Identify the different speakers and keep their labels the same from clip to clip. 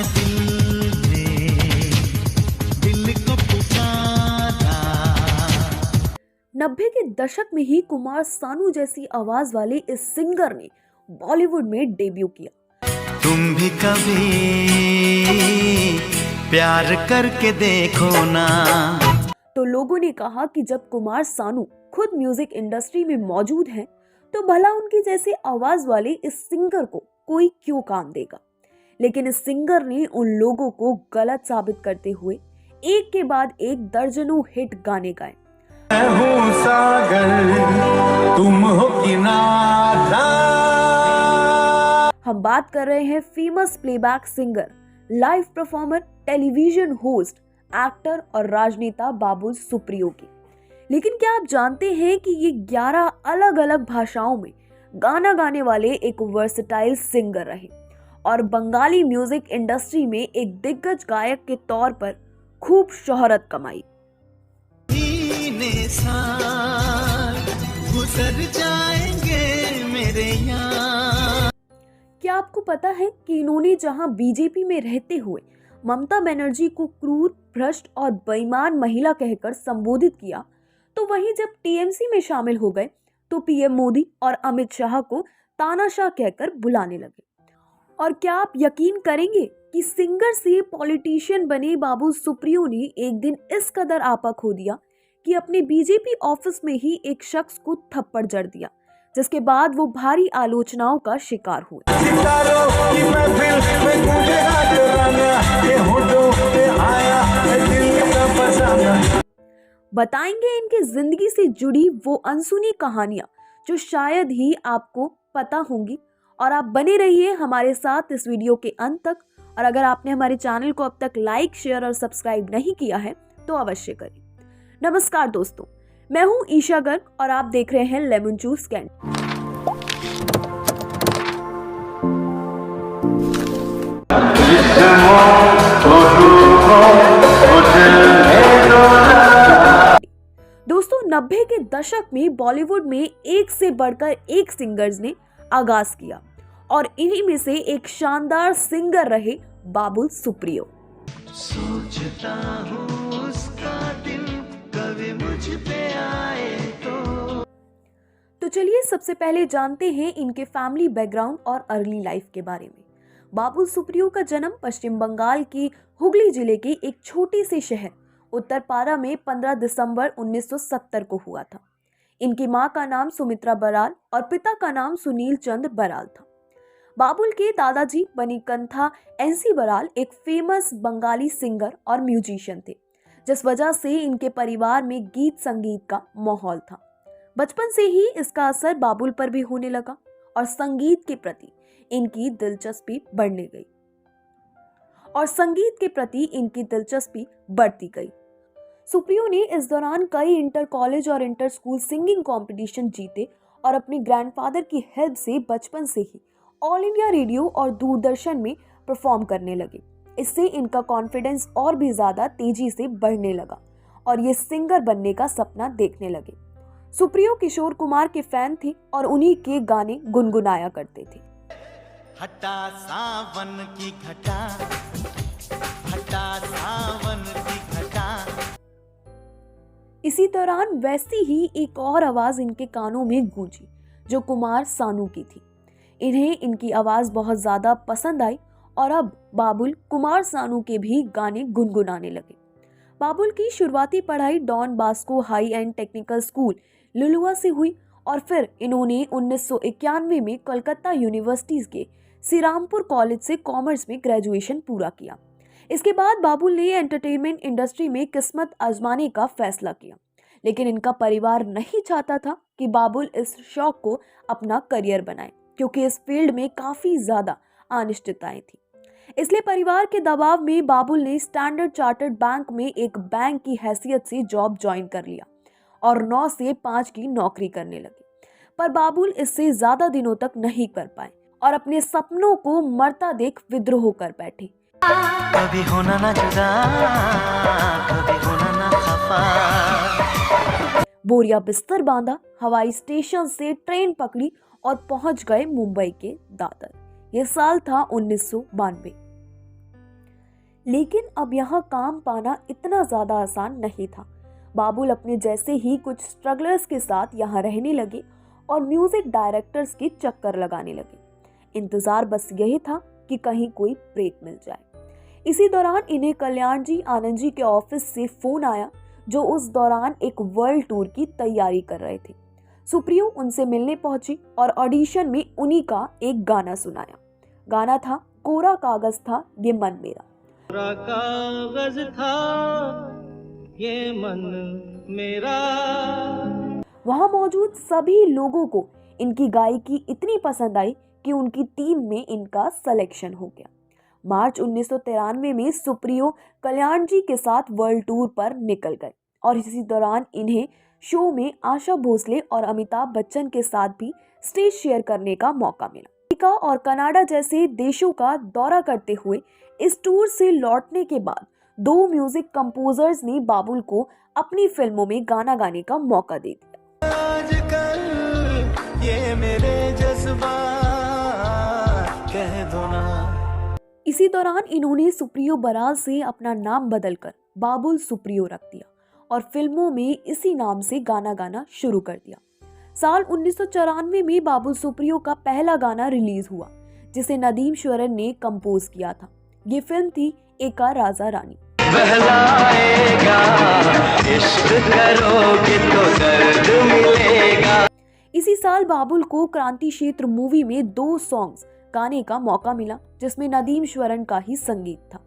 Speaker 1: है दिल ने दिल को पुकारा।
Speaker 2: 90 के दशक में ही कुमार सानू जैसी आवाज वाले इस सिंगर ने बॉलीवुड में डेब्यू किया।
Speaker 1: तुम भी कभी प्यार करके देखो ना।
Speaker 2: तो लोगों ने कहा कि जब कुमार सानू खुद म्यूजिक इंडस्ट्री में मौजूद हैं, तो भला उनकी जैसी आवाज वाले इस सिंगर को कोई क्यों काम देगा। लेकिन इस सिंगर ने उन लोगों को गलत साबित करते हुए एक के बाद एक दर्जनों हिट गाने गाए।
Speaker 3: मैं हूँ सागर, तुम हो किनारा।
Speaker 2: हम बात कर रहे हैं famous playback singer, live performer, television host, actor और राजनेता बाबुल सुप्रियो की। लेकिन क्या आप जानते हैं कि ये 11 अलग अलग भाषाओं में गाना गाने वाले एक वर्सेटाइल सिंगर रहे और बंगाली म्यूजिक इंडस्ट्री में एक दिग्गज गायक के तौर पर खूब शोहरत कमाई।
Speaker 1: गुजर जाएंगे मेरे यहाँ।
Speaker 2: क्या आपको पता है कि इन्होंने जहां बीजेपी में रहते हुए ममता बनर्जी को क्रूर, भ्रष्ट और बेईमान महिला कहकर संबोधित किया, तो वहीं जब टीएमसी में शामिल हो गए तो पीएम मोदी और अमित शाह को तानाशाह कहकर बुलाने लगे। और क्या आप यकीन करेंगे कि सिंगर से पॉलिटिशियन बने बाबुल सुप्रियो ने एक दिन इस कदर आपा खो दिया कि अपने बीजेपी ऑफिस में ही एक शख्स को थप्पड़ जड़ दिया, जिसके बाद वो भारी आलोचनाओं का शिकार हुए। बताएंगे इनकी जिंदगी से जुड़ी वो अनसुनी कहानियां जो शायद ही आपको पता होंगी। और आप बने रहिए हमारे साथ इस वीडियो के अंत तक। और अगर आपने हमारे चैनल को अब तक लाइक, शेयर और सब्सक्राइब नहीं किया है तो अवश्य करें। नमस्कार दोस्तों, मैं हूं ईशा गर्ग और आप देख रहे हैं लेमन जूस कैंड। दोस्तों, 90 के दशक में बॉलीवुड में एक से बढ़कर एक सिंगर्स ने आगाज किया और इन्हीं में से एक शानदार सिंगर रहे बाबुल सुप्रियो।
Speaker 1: सोचता हूँ उसका दिल कभी मुझ पे आए
Speaker 2: तो चलिए सबसे पहले जानते हैं इनके फैमिली बैकग्राउंड और अर्ली लाइफ के बारे में। बाबुल सुप्रियो का जन्म पश्चिम बंगाल की हुगली जिले के एक छोटे से शहर उत्तरपाड़ा में 15 दिसंबर 1970 को हुआ था। इनकी मां का नाम सुमित्रा बराल और पिता का नाम सुनील चंद्र बराल था। बाबुल के दादाजी मणिकंथा एनसी बराल एक फेमस बंगाली सिंगर और म्यूजिशियन थे, जिस वजह से इनके परिवार में गीत संगीत का माहौल था। बचपन से ही इसका असर बाबुल पर भी होने लगा और संगीत के प्रति इनकी दिलचस्पी बढ़ती गई। सुप्रियो ने इस दौरान कई इंटर कॉलेज और इंटर स्कूल सिंगिंग कंपटीशन जीते और अपने ग्रैंडफादर की हेल्प से बचपन से ही ऑल इंडिया रेडियो और दूरदर्शन में परफॉर्म करने लगे। इससे इनका कॉन्फिडेंस और भी ज्यादा तेजी से बढ़ने लगा और ये सिंगर बनने का सपना देखने लगे। सुप्रियो किशोर कुमार के फैन थे और उन्हीं के गाने गुनगुनाया करते थे।
Speaker 1: हटा सावन की घटा, हटा सावन की घटा।
Speaker 2: इसी दौरान वैसी ही एक और आवाज इनके कानों में गूंजी जो कुमार सानू की थी। इन्हें इनकी आवाज बहुत ज्यादा पसंद आई और अब बाबुल कुमार सानू के भी गाने गुनगुनाने लगे। बाबुल की शुरुआती पढ़ाई Don Bosco high and technical school Liluah से हुई और फिर इन्होंने 1991 में कोलकाता यूनिवर्सिटी के श्रीरामपुर कॉलेज से कॉमर्स में ग्रेजुएशन पूरा किया। इसके बाद बाबुल ने एंटरटेनमेंट इंडस्ट्री में किस्मत आजमाने का फैसला किया, लेकिन इनका परिवार नहीं चाहता था कि बाबुल इस शौक को अपना करियर बनाए, क्योंकि इस फील्ड में काफी ज्यादा अनिश्चितताएं थी। इसलिए परिवार के दबाव में बाबुल ने स्टैंडर्ड चार्टर्ड बैंक में एक बैंक की हैसियत से जॉब ज्वाइन कर लिया और 9 से 5 की नौकरी करने लगे। पर बाबुल इससे ज्यादा दिनों तक नहीं कर पाए और अपने सपनों को मरता देख विद्रोह कर बैठे।
Speaker 1: कभी होना ना जुदा, कभी होना ना खफा।
Speaker 2: बोरिया बिस्तर बांधा, हवाई स्टेशन से ट्रेन पकड़ी और पहुंच गए मुंबई के दादर। ये साल था 1992। लेकिन अब यहाँ काम पाना इतना ज़्यादा आसान नहीं था। बाबुल अपने जैसे ही कुछ स्ट्रगलर्स के साथ यहाँ रहने लगे और म्यूजिक डायरेक्टर्स के चक्कर लगाने लगे। इंतज़ार बस यही था कि कहीं कोई ब्रेक मिल जाए। इसी दौरान इन्हें कल्याण जी आनंद जी के ऑफिस से फ़ोन आया, जो उस दौरान एक वर्ल्ड टूर की तैयारी कर रहे थे। सुप्रियो उनसे मिलने पहुंची और ऑडिशन में उन्हीं का एक गाना सुनाया। गाना था कोरा कागज था ये मन मेरा।
Speaker 4: कोरा कागज था ये मन मेरा।
Speaker 2: वहां मौजूद सभी लोगों को इनकी गायकी इतनी पसंद आई कि उनकी टीम में इनका सिलेक्शन हो गया। मार्च 1993 में सुप्रियो कल्याण जी के साथ वर्ल्ड टूर पर निकल गए और इसी दौरान इन्हें शो में आशा भोसले और अमिताभ बच्चन के साथ भी स्टेज शेयर करने का मौका मिला। अमेरिका और कनाडा जैसे देशों का दौरा करते हुए इस टूर से लौटने के बाद 2 म्यूजिक कंपोजर्स ने बाबुल को अपनी फिल्मों में गाना गाने का मौका दे दिया।
Speaker 1: आजकल ये मेरे जज्बात कह दो ना।
Speaker 2: इसी दौरान इन्होंने सुप्रियो बराल से अपना नाम बदलकर बाबुल सुप्रियो रख दिया और फिल्मों में इसी नाम से गाना गाना शुरू कर दिया। साल 1994 में बाबुल सुप्रियो का पहला गाना रिलीज हुआ, जिसे नदीम श्वरन ने कंपोज किया था। ये फिल्म थी एका राजा रानी।
Speaker 1: बहलाएगा, इश्क करोगे तो दर्द मिलेगा।
Speaker 2: इसी साल बाबुल को क्रांति क्षेत्र मूवी में 2 सॉन्ग्स गाने का मौका मिला, जिसमें नदीम श्वरन का ही संगीत था।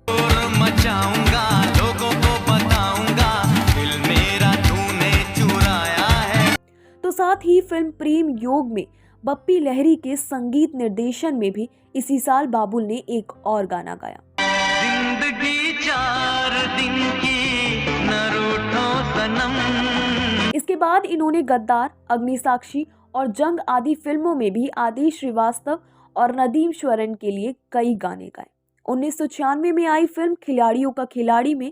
Speaker 1: मचाऊंगा, लोगों को बताऊंगा, दिल मेरा तूने चुराया है।
Speaker 2: तो साथ ही फिल्म प्रेम योग में बप्पी लहरी के संगीत निर्देशन में भी इसी साल बाबुल ने एक और गाना गाया।
Speaker 1: जिंदगी 4 दिन की, न रूठो सनम।
Speaker 2: इसके बाद इन्होंने गद्दार, अग्निसाक्षी और जंग आदि फिल्मों में भी आदेश श्रीवास्तव और नदीम श्वरन के लिए कई गाने गाए। 1996 में आई फिल्म खिलाड़ियों का खिलाड़ी में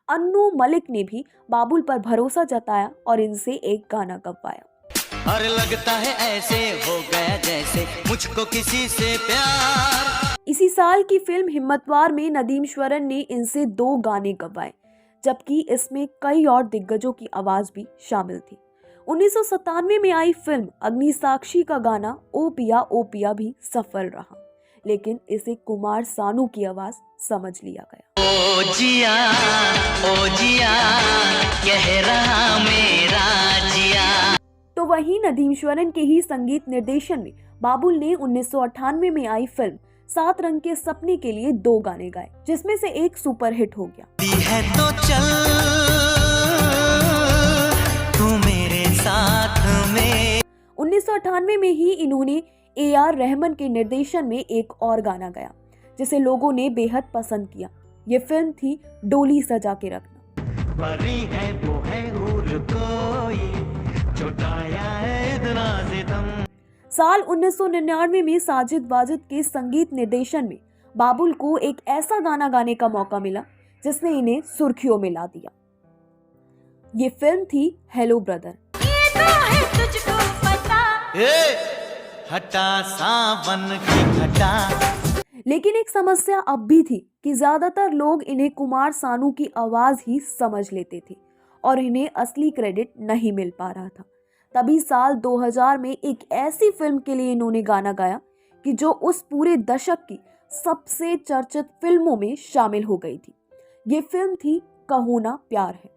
Speaker 2: अन्नू मलिक ने भी बाबुल पर भरोसा जताया और इनसे एक गाना गवाया।
Speaker 1: और लगता है ऐसे हो गया जैसे मुझको किसी से प्यार।
Speaker 2: इसी साल की फिल्म हिम्मतवार में नदीम श्वरन ने इनसे 2 गाने गवाए, जबकि इसमें कई और दिग्गजों की आवाज भी शामिल थी। 1997 में आई फिल्म अग्निसाक्षी का गाना ओ पिया भी सफल रहा, लेकिन इसे कुमार सानू की आवाज समझ लिया गया।
Speaker 1: ओ जिया कह रहा मेरा जिया।
Speaker 2: तो वहीं नदीम श्वरन के ही संगीत निर्देशन में बाबुल ने 1998 में आई फिल्म 7 रंग के सपने के लिए 2 गाने गाए, जिसमें से एक सुपरहिट हो गया।
Speaker 1: दी है तो चल तू मेरे साथ में।
Speaker 2: 1998 में ही इन्होंने AR रहमान के निर्देशन में एक और गाना गाया, जिसे लोगों ने बेहद पसंद किया। ये फिल्म थी डोली सजा के रखना।
Speaker 1: परी है वो है हूर कोई, छुटाया है इतना सितम।
Speaker 2: साल 1999 में साजिद वाजिद के संगीत निर्देशन में बाबुल को एक ऐसा गाना गाने का मौका मिला जिसने इन्हें सुर्खियों में ला दिया। ये फिल्म थी हेलो ब्रदर।
Speaker 5: ये तो है तुझको पता।
Speaker 1: हटा सावन की घटा।
Speaker 2: लेकिन एक समस्या अब भी थी कि ज्यादातर लोग इन्हें कुमार सानू की आवाज ही समझ लेते थे और इन्हें असली क्रेडिट नहीं मिल पा रहा था। तभी साल 2000 में एक ऐसी फिल्म के लिए इन्होंने गाना गाया कि जो उस पूरे दशक की सबसे चर्चित फिल्मों में शामिल हो गई थी। ये फिल्म थी कहो ना प्यार है।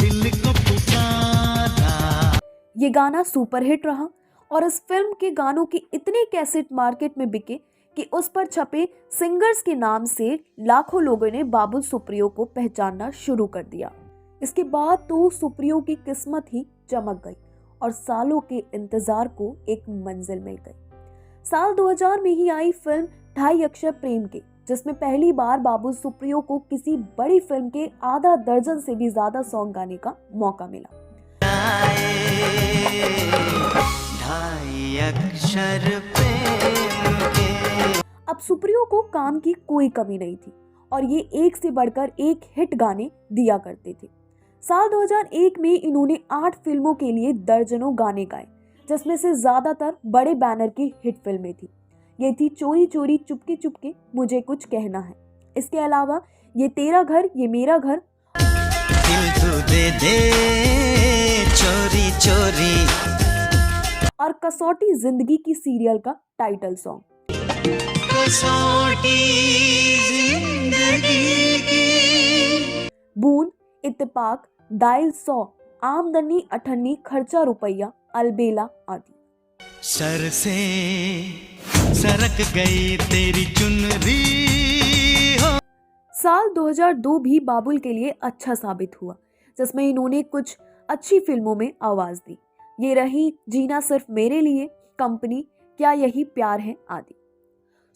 Speaker 1: दिल को पुकारा।
Speaker 2: ये गाना सुपरहिट रहा और इस फिल्म के गानों की इतने कैसेट मार्केट में बिके कि उस पर छपे सिंगर्स के नाम से लाखों लोगों ने बाबुल सुप्रियो को पहचानना शुरू कर दिया। इसके बाद तो सुप्रियो की किस्मत ही चमक गई और सालों के इंतजार को एक मंजिल मिल गई। साल 2000 में ही आई फिल्म ढाई अक्षर प्रेम के, जिसमें पहली बार बाबुल सुप्रियो को किसी बड़ी फिल्म के आधा दर्जन से भी ज्यादा सॉन्ग गाने का मौका मिला।
Speaker 1: ढाई अक्षर प्रेम के।
Speaker 2: अब सुप्रियो को काम की कोई कमी नहीं थी और ये एक से बढ़कर एक हिट गाने दिया करते थे। साल 2001 में इन्होंने 8 फिल्मों के लिए दर्जनों गाने गाए, जिसमें से ज्यादातर बड़े बैनर की हिट फिल्में थी। ये थी चोरी चोरी चुपके चुपके मुझे कुछ कहना है। इसके अलावा ये तेरा घर ये मेरा घर
Speaker 1: दिल तू दे दे चोरी चोरी
Speaker 2: और कसौटी जिंदगी की सीरियल का टाइटल सॉन्ग।
Speaker 1: कसौटी जिंदगी की
Speaker 2: बूंद, इत्तेफाक, डायल 100, आमदनी 98, खर्चा रुपया, अलबेला आदि।
Speaker 1: सर से सरक गई तेरी चुनरी हो।
Speaker 2: साल 2002 भी बाबुल के लिए अच्छा साबित हुआ, जिसमें इन्होंने कुछ अच्छी फिल्मों में आवाज दी। ये रही जीना सिर्फ मेरे लिए, कंपनी, क्या यही प्यार है आदि।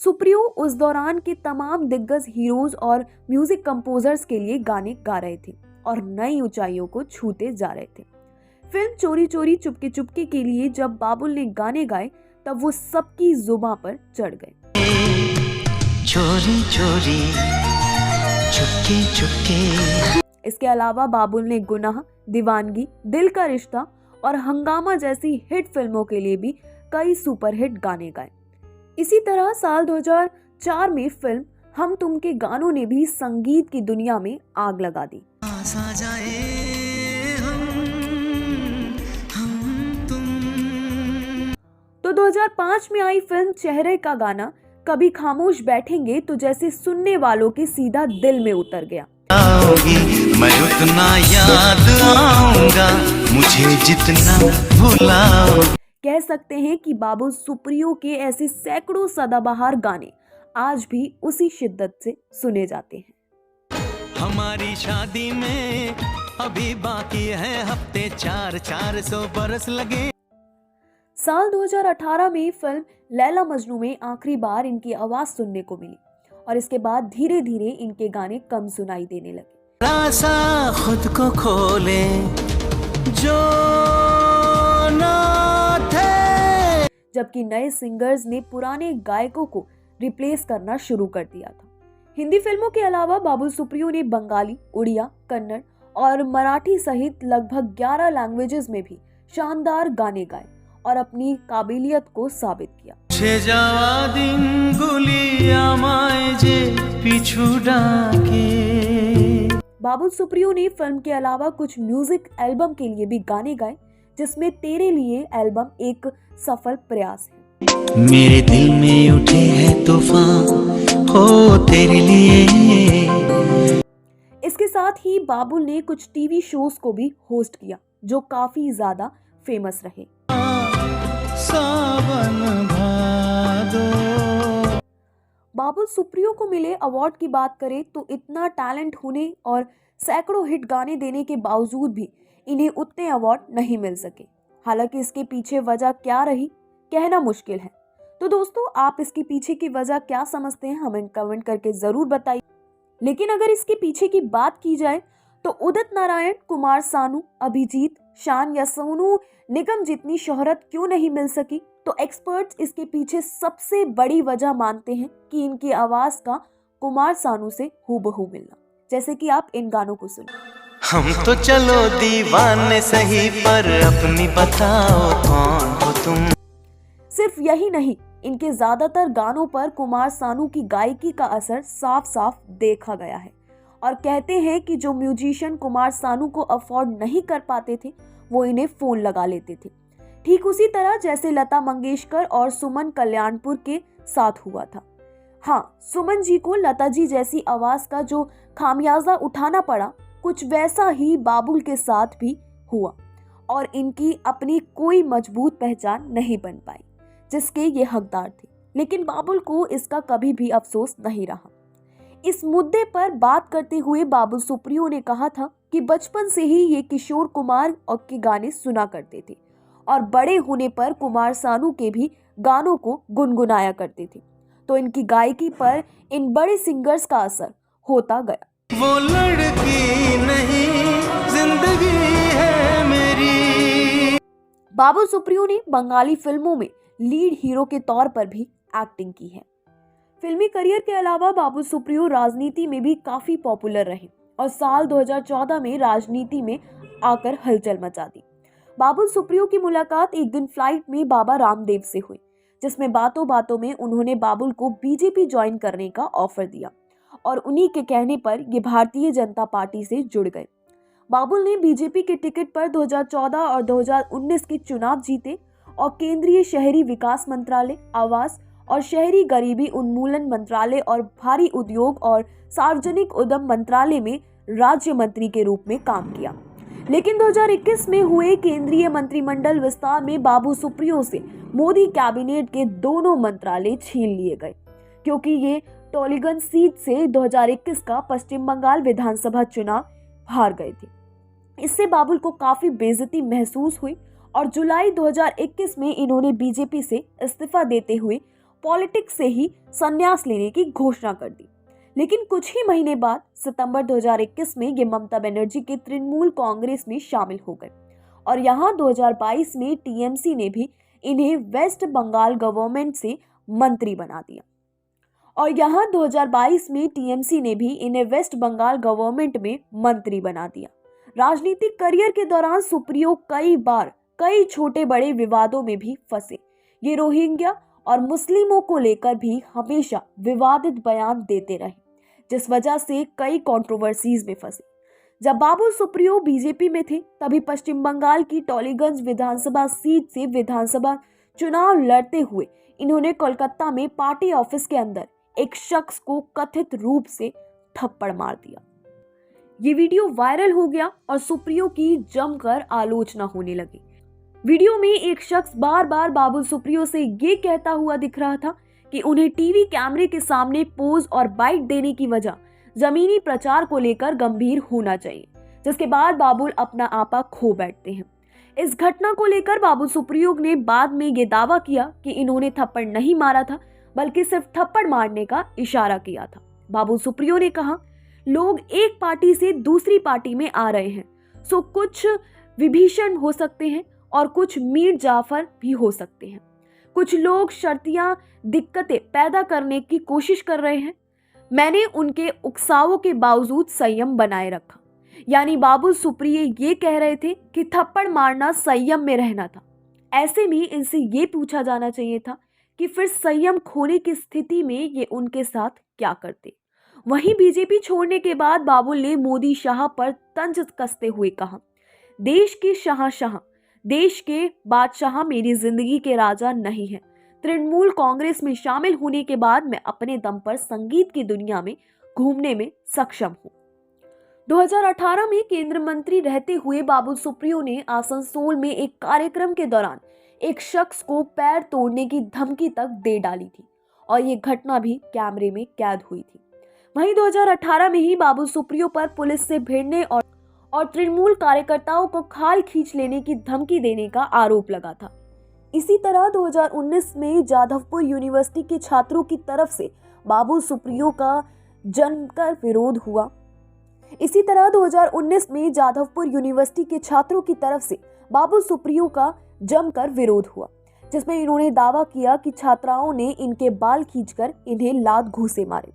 Speaker 2: सुप्रियो उस दौरान के तमाम दिग्गज हीरोज और म्यूजिक कंपोजर्स के लिए गाने गा रहे थे और नई ऊंचाइयों को छूते जा रहे थे। फिल्म चोरी चोरी चुपके चुपके के लिए जब बाबुल ने गाने गाए तब वो सबकी जुबां पर चढ़ गए।
Speaker 1: चोरी चोरी चुपके चुपके।
Speaker 2: इसके अलावा बाबुल ने गुनाह, दीवानगी, दिल का रिश्ता और हंगामा जैसी हिट फिल्मों के लिए भी कई सुपरहिट गाने गाए। इसी तरह साल 2004 में फिल्म हम तुम के गानों ने भी संगीत की दुनिया में आग लगा दी।
Speaker 1: आ जाए हम तुम।
Speaker 2: तो 2005 में आई फिल्म चेहरे का गाना कभी खामोश बैठेंगे तो जैसे सुनने वालों के सीधा दिल में उतर गया।
Speaker 1: आओगी मैं उतना याद आऊंगा, मुझे जितना भुलाओ।
Speaker 2: कह सकते हैं कि बाबुल सुप्रियो के ऐसे सैकड़ों सदाबहार गाने आज भी उसी शिद्दत से सुने जाते हैं।
Speaker 1: हमारी शादी में अभी बाकी है हफ्ते 400 बरस लगे।
Speaker 2: साल 2018 में फिल्म लैला मजनू में आखिरी बार इनकी आवाज सुनने को मिली और इसके बाद धीरे धीरे इनके गाने कम सुनाई देने लगे।
Speaker 1: रासा खुद को खोले जो ना थे।
Speaker 2: जबकि नए सिंगर्स ने पुराने गायकों को रिप्लेस करना शुरू कर दिया था। हिंदी फिल्मों के अलावा बाबुल सुप्रियो ने बंगाली, उड़िया, कन्नड़ और मराठी सहित लगभग 11 लैंग्वेजेस में भी शानदार गाने गाए और अपनी काबिलियत को साबित किया।
Speaker 1: छे जावा दिन गुलिया माए जे पीछू डाके।
Speaker 2: बाबुल सुप्रियो ने फिल्म के अलावा कुछ म्यूजिक एल्बम के लिए भी गाने गाए, जिसमें तेरे लिए एल्बम एक सफल प्रयास है।
Speaker 1: मेरे दिल में उठे हैं तूफान हो तेरे लिए।
Speaker 2: इसके साथ ही बाबुल ने कुछ टीवी शोज को भी होस्ट किया जो काफी ज्यादा फेमस रहे।
Speaker 1: सावन भादो।
Speaker 2: बाबुल सुप्रियो को मिले अवार्ड की बात करें तो इतना टैलेंट होने और सैकड़ों हिट गाने देने के बावजूद भी इन्हें उतने अवार्ड नहीं मिल सके। हालांकि इसके पीछे वजह क्या रही कहना मुश्किल है। तो दोस्तों, आप इसके पीछे की वजह क्या समझते हैं हमें कमेंट करके जरूर बताइए। लेकिन अगर इसके पीछे की बात की जाए तो उदित नारायण, कुमार सानू, अभिजीत, शान या सोनू निगम जितनी शोहरत क्यों नहीं मिल सकी, तो एक्सपर्ट्स इसके पीछे सबसे बड़ी वजह मानते हैं कि इनकी आवाज का कुमार सानू से हूबहू मिलना। जैसे कि आप इन गानों को सुनिए।
Speaker 1: हम तो चलो दीवाने सही पर अपनी बताओ कौन हो तुम।
Speaker 2: सिर्फ यही नहीं, इनके ज्यादातर गानों पर कुमार सानू की गायकी का असर साफ साफ देखा गया है और कहते हैं कि जो म्यूजिशियन कुमार सानू को अफोर्ड नहीं कर पाते थे वो इन्हें फोन लगा लेते थे। ठीक उसी तरह जैसे लता मंगेशकर और सुमन कल्याणपुर के साथ हुआ था। हाँ, सुमन जी को लता जी जैसी आवाज का जो खामियाजा उठाना पड़ा, कुछ वैसा ही बाबुल के साथ भी हुआ और इनकी अपनी कोई मजबूत पहचान नहीं बन पाई जिसके ये हकदार थे। लेकिन बाबुल को इसका कभी भी अफसोस नहीं रहा। इस मुद्दे पर बात करते हुए बाबुल सुप्रियो ने कहा था कि बचपन से ही ये किशोर कुमार के गाने सुना करते थे और बड़े होने पर कुमार सानू के भी गानों को गुनगुनाया करते थे, तो इनकी गायकी पर इन बड़े सिंगर्स का असर होता गया।
Speaker 1: वो लड़की नहीं जिंदगी है मेरी।
Speaker 2: बाबुल सुप्रियो ने बंगाली फिल्मों में लीड हीरो के तौर पर भी एक्टिंग की है। फिल्मी करियर के अलावा बाबुल सुप्रियो राजनीति में भी काफी पॉपुलर रहे और साल 2014 में राजनीति में आकर हलचल मचा दी। बाबुल सुप्रियो की मुलाकात एक दिन फ्लाइट में बाबा रामदेव से हुई, जिसमें बातों बातों में उन्होंने बाबुल को बीजेपी ज्वाइन करने का ऑफर दिया और उन्हीं के कहने पर ये भारतीय जनता पार्टी से जुड़ गए। बाबुल ने बीजेपी के टिकट पर 2014 और 2019 के चुनाव जीते और केंद्रीय शहरी विकास मंत्रालय, आवास और शहरी गरीबी उन्मूलन मंत्रालय और भारी उद्योग और सार्वजनिक उद्यम मंत्रालय में राज्य मंत्री के रूप में काम किया। लेकिन 2021 में हुए केंद्रीय मंत्रिमंडल विस्तार में बाबुल सुप्रियो से मोदी कैबिनेट के दोनों मंत्रालय छीन लिए गए, क्योंकि ये टॉलीगंज सीट से 2021 का पश्चिम बंगाल विधानसभा चुनाव हार गए थे। इससे बाबुल को काफी बेइज्जती महसूस हुई और जुलाई 2021 में इन्होंने बीजेपी से इस्तीफा देते हुए पॉलिटिक्स से ही संन्यास लेने की घोषणा कर दी। लेकिन कुछ ही महीने बाद सितंबर 2021 में ये ममता बनर्जी के तृणमूल कांग्रेस में शामिल हो गए और यहाँ 2022 में टीएमसी ने भी इन्हें वेस्ट बंगाल गवर्नमेंट से मंत्री बना दिया राजनीतिक करियर के दौरान सुप्रियो कई बार कई छोटे बड़े विवादों में भी फंसे। ये रोहिंग्या और मुस्लिमों को लेकर भी हमेशा विवादित बयान देते रहे, जिस वजह से कई कंट्रोवर्सीज में फंसे। जब बाबुल सुप्रियो बीजेपी में थे तभी पश्चिम बंगाल की टॉलीगंज विधानसभा सीट से विधानसभा चुनाव लड़ते हुए इन्होंने कोलकाता में पार्टी ऑफिस के अंदर एक शख्स को कथित रूप से थप्पड़ मार दिया। ये वीडियो वायरल हो गया और सुप्रियो की जमकर आलोचना होने लगी। वीडियो में एक शख्स बार बार बाबुल सुप्रियो से ये कहता हुआ दिख रहा था कि उन्हें टीवी कैमरे के सामने पोज और बाइट देने की वजह जमीनी प्रचार को लेकर गंभीर होना चाहिए, जिसके बाद बाबुल अपना आपा खो बैठते हैं। इस घटना को लेकर बाबुल सुप्रियो ने बाद में ये दावा किया कि इन्होंने थप्पड़ नहीं मारा था, बल्कि सिर्फ थप्पड़ मारने का इशारा किया था। बाबुल सुप्रियो ने कहा, लोग एक पार्टी से दूसरी पार्टी में आ रहे हैं, सो कुछ विभीषण हो सकते हैं और कुछ मीर जाफर भी हो सकते हैं। कुछ लोग शर्तियां दिक्कतें पैदा करने की कोशिश कर रहे हैं। मैंने उनके उकसावों के बावजूद संयम बनाए रखा। यानी बाबुल सुप्रियो ये कह रहे थे कि थप्पड़ मारना संयम में रहना था। ऐसे में इनसे ये पूछा जाना चाहिए था कि फिर संयम खोने की स्थिति में ये उनके साथ क्या करते। वहीं बीजेपी छोड़ने के बाद बाबुल ने मोदी शाह पर तंज कसते हुए कहा, देश के शाह, देश के बादशाह मेरी जिंदगी के राजा नहीं है। तृणमूल कांग्रेस में शामिल होने के बाद मैं अपने दम पर संगीत की दुनिया में घूमने में सक्षम हूँ। 2018 में केंद्रीय मंत्री रहते हुए बाबुल सुप्रियो ने आसनसोल में एक कार्यक्रम के दौरान एक शख्स को पैर तोड़ने की धमकी तक दे डाली थी और ये घटना भी कैमरे में कैद हुई थी। वहीं 2018 में ही बाबुल सुप्रियो पर पुलिस से भिड़ने और तृणमूल कार्यकर्ताओं को खाल खींच लेने की धमकी देने का आरोप लगा था। इसी तरह 2019 में जाधवपुर यूनिवर्सिटी के छात्रों की तरफ से बाबुल सुप्रियो का जमकर विरोध हुआ। जिसमें इन्होंने दावा किया कि छात्राओं ने इनके बाल खींचकर इन्हें लात घूंसे मारे।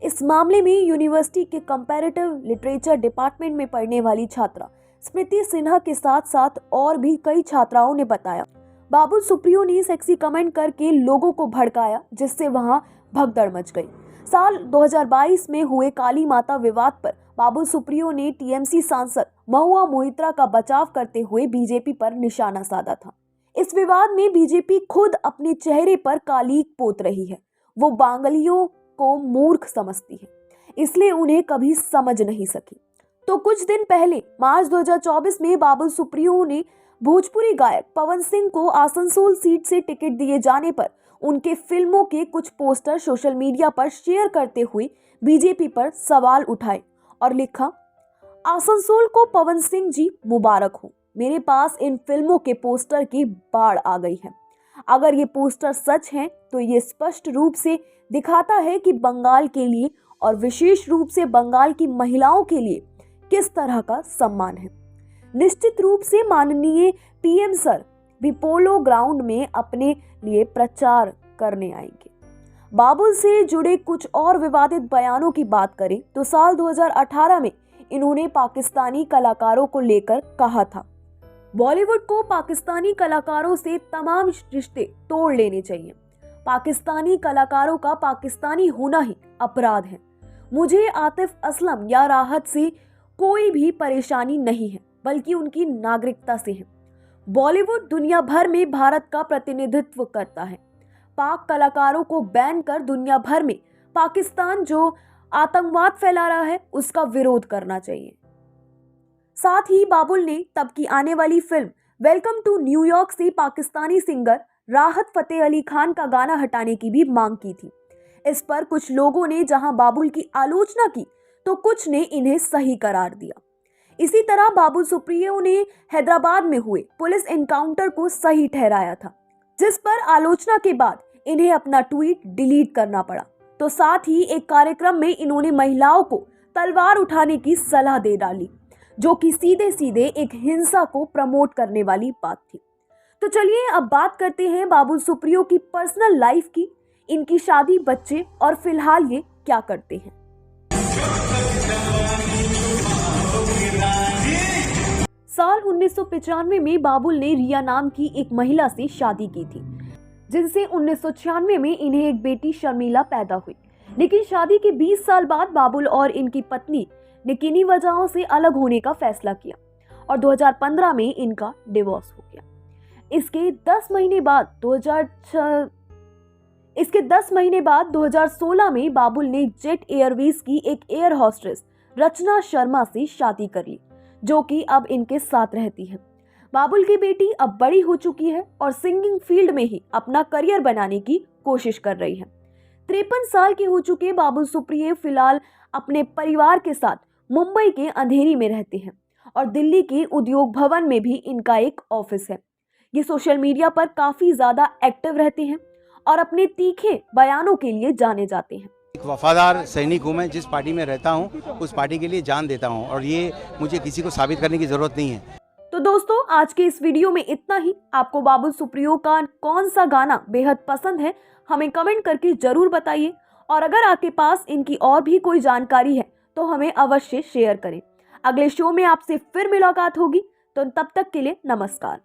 Speaker 2: इस मामले में यूनिवर्सिटी के कंपैरेटिव लिटरेचर डिपार्टमेंट में पढ़ने वाली छात्रा स्मृति सिन्हा के साथ साथ और भी कई छात्राओं ने बताया, बाबुल सुप्रियो ने सेक्सी कमेंट करके लोगों को भड़काया, जिससे वहां भगदड़ मच गई। साल 2022 में हुए काली माता विवाद पर बाबुल सुप्रियो ने टीएमसी सांसद महुआ मोइत्रा का बचाव करते हुए बीजेपी पर निशाना साधा था। इस विवाद में बीजेपी खुद अपने चेहरे पर कालीक पोत रही है। वो बांगलियों को मूर्ख समझती है, इसलिए उन्हें कभी समझ नहीं सकी। तो कुछ दिन पहले मार्च 2024 में बाबुल सुप्रियो ने भोजपुरी गायक पवन सिंह को आसनसोल सीट से टिकट दिए जाने पर उनके फिल्मों के कुछ पोस्टर सोशल मीडिया पर शेयर करते हुए बीजेपी पर सवाल उठाए और लिखा, आसनसोल को पवन सिंह जी मुबारक हो, मेरे पास इन फिल्मों के पोस्टर की बाढ़ आ गई है। अगर ये पोस्टर सच हैं तो ये स्पष्ट रूप से दिखाता है कि बंगाल के लिए और विशेष रूप से बंगाल की महिलाओं के लिए किस तरह का सम्मान है। निश्चित रूप से माननीय पीएम सर भी पोलो ग्राउंड में अपने लिए प्रचार करने आएंगे। बाबुल से जुड़े कुछ और विवादित बयानों की बात करें तो साल 2018 में इन्होंने पाकिस्तानी कलाकारों को लेकर कहा था, बॉलीवुड को पाकिस्तानी कलाकारों से तमाम रिश्ते तोड़ लेने चाहिए। पाकिस्तानी कलाकारों का पाकिस्तानी होना ही अपराध है। मुझे आतिफ असलम या राहत से कोई भी परेशानी नहीं है, बल्कि उनकी नागरिकता से है। बॉलीवुड दुनिया भर में भारत का प्रतिनिधित्व करता है। पाक कलाकारों को बैन कर दुनिया भर में पाकिस्तान जो आतंकवाद फैला रहा है उसका विरोध करना चाहिए। साथ ही बाबुल ने तब की आने वाली फिल्म वेलकम टू न्यूयॉर्क से पाकिस्तानी सिंगर राहत फतेह अली खान का गाना हटाने की भी मांग की थी। इस पर कुछ लोगों ने जहां बाबुल की आलोचना की तो कुछ ने इन्हें सही करार दिया। इसी तरह बाबुल सुप्रियो ने हैदराबाद में हुए पुलिस एनकाउंटर को सही ठहराया था, जिस पर आलोचना के बाद इन्हें अपना ट्वीट डिलीट करना पड़ा। तो साथ ही एक कार्यक्रम में इन्होंने महिलाओं को तलवार उठाने की सलाह दे डाली, जो कि सीधे सीधे एक हिंसा को प्रमोट करने वाली बात थी। तो चलिए अब बात करते हैं बाबुल सुप्रियो की पर्सनल लाइफ की, इनकी शादी, बच्चे और फिलहाल ये क्या करते हैं। साल 1995 में बाबुल ने रिया नाम की एक महिला से शादी की थी, जिनसे 1996 में इन्हें एक बेटी शर्मिला पैदा हुई। लेकिन शादी के 20 साल बाद बाबुल और इनकी पत्नी ने किन्हीं वजहों से अलग होने का फैसला किया और 2015 में इनका डिवोर्स हो गया। इसके 10 महीने बाद 2016 में बाबुल ने जेट एयरवेज की एक एयर होस्टेस रचना शर्मा से शादी कर ली, जो कि अब इनके साथ रहती है। बाबुल की बेटी अब बड़ी हो चुकी है और सिंगिंग फील्ड में ही अपना करियर बनाने की कोशिश कर रही है। 53 साल के हो चुके बाबुल सुप्रियो फिलहाल अपने परिवार के साथ मुंबई के अंधेरी में रहते हैं और दिल्ली के उद्योग भवन में भी इनका एक ऑफिस है। ये सोशल मीडिया पर काफी ज्यादा एक्टिव रहते हैं और अपने तीखे बयानों के लिए जाने जाते हैं।
Speaker 6: एक वफादार सैनिक हूँ मैं, जिस पार्टी में रहता हूँ उस पार्टी के लिए जान देता हूँ और ये मुझे किसी को साबित करने की जरूरत नहीं है।
Speaker 2: तो दोस्तों आज के इस वीडियो में इतना ही। आपको बाबुल सुप्रियो का कौन सा गाना बेहद पसंद है हमें कमेंट करके जरूर बताइए, और अगर आपके पास इनकी और भी कोई जानकारी है तो हमें अवश्य शेयर करें। अगले शो में आपसे फिर मुलाकात होगी, तो तब तक के लिए नमस्कार।